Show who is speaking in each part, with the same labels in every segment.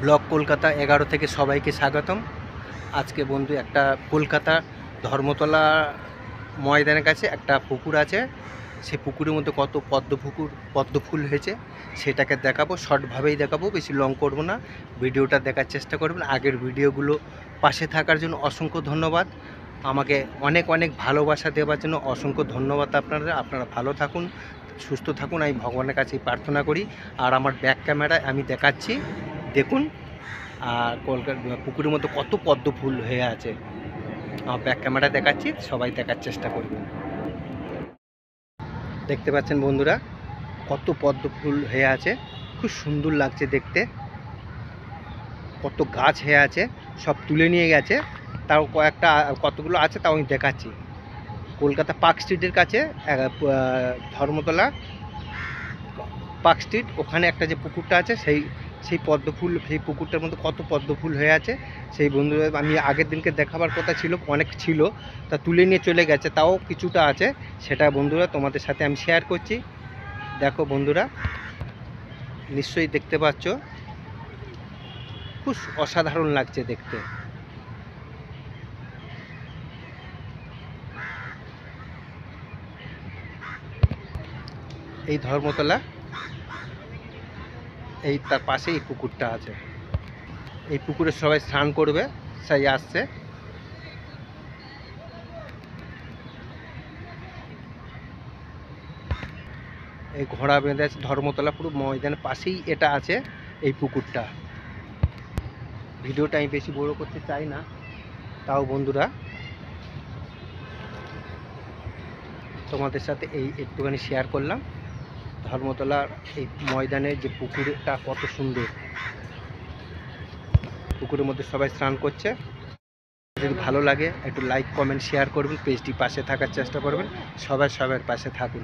Speaker 1: Blog Kolkata 11 থেকে সবাইকে স্বাগতম। আজকে বন্ধু একটা কলকাতা ধর্মতলা ময়দানের কাছে একটা পুকুর আছে, সেই পুকুরের মধ্যে কত পদ্ম ফুল হয়েছে সেটাকে দেখাবো, শর্টভাবেই দেখাবো, বেশি লং করব না। ভিডিওটা দেখার চেষ্টা করবেন। আগের ভিডিওগুলো পাশে থাকার জন্য অসংখ্য ধন্যবাদ। আমাকে অনেক অনেক ভালোবাসা দেওয়ার জন্য অসংখ্য ধন্যবাদ আপনারা ভালো থাকুন, সুস্থ থাকুন, আমি ভগবানের কাছে প্রার্থনা করি। আর আমার ব্যাক ক্যামেরায় আমি দেখাচ্ছি, দেখুন। আর পুকুরের মধ্যে কত পদ্ম ফুল হয়ে আছে, আমার ব্যাক ক্যামেরা দেখাচ্ছি, সবাই দেখার চেষ্টা করবেন। দেখতে পাচ্ছেন বন্ধুরা, কত পদ্ম ফুল হয়ে আছে, খুব সুন্দর লাগছে দেখতে। কত গাছ হয়ে আছে, সব তুলে নিয়ে গেছে, তাও কতগুলো আছে তাও আমি দেখাচ্ছি। কলকাতা পার্ক স্ট্রিটের কাছে ধর্মতলা পার্ক স্ট্রিট, ওখানে একটা যে পুকুরটা আছে, সেই পুকুরটার মধ্যে কত পদ্ম ফুল হয়ে আছে। সেই বন্ধুরা আমি আগের দিনকে দেখাবার কথা ছিল, অনেক ছিল, তা তুলে নিয়ে চলে গেছে, তাও কিছুটা আছে, সেটা বন্ধুরা তোমাদের সাথে আমি শেয়ার করছি। দেখো বন্ধুরা, নিশ্চয়ই দেখতে পাচ্ছ, খুব অসাধারণ লাগছে দেখতে। এই ধর্মতলা, এই তার পাশে এই পুকুরটা আছে, এই পুকুরে সবাই স্নান করবে, সেই আসছে। এই ঘোড়া বেঁধে আছে, ধর্মতলা পুরো ময়দানের পাশেই এটা আছে, এই পুকুরটা। ভিডিওটা আমি বেশি বড় করতে চাই না, তাও বন্ধুরা তোমাদের সাথে এই একটুখানি শেয়ার করলাম। ধর্মতলার এই ময়দানের যে পুকুরটা কত সুন্দর, পুকুরের মধ্যে সবাই স্নান করছে। যদি ভালো লাগে একটু লাইক কমেন্ট শেয়ার করবেন, পেজটি পাশে থাকার চেষ্টা করবেন, সবার পাশে থাকুন।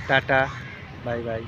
Speaker 1: Tata, bye bye.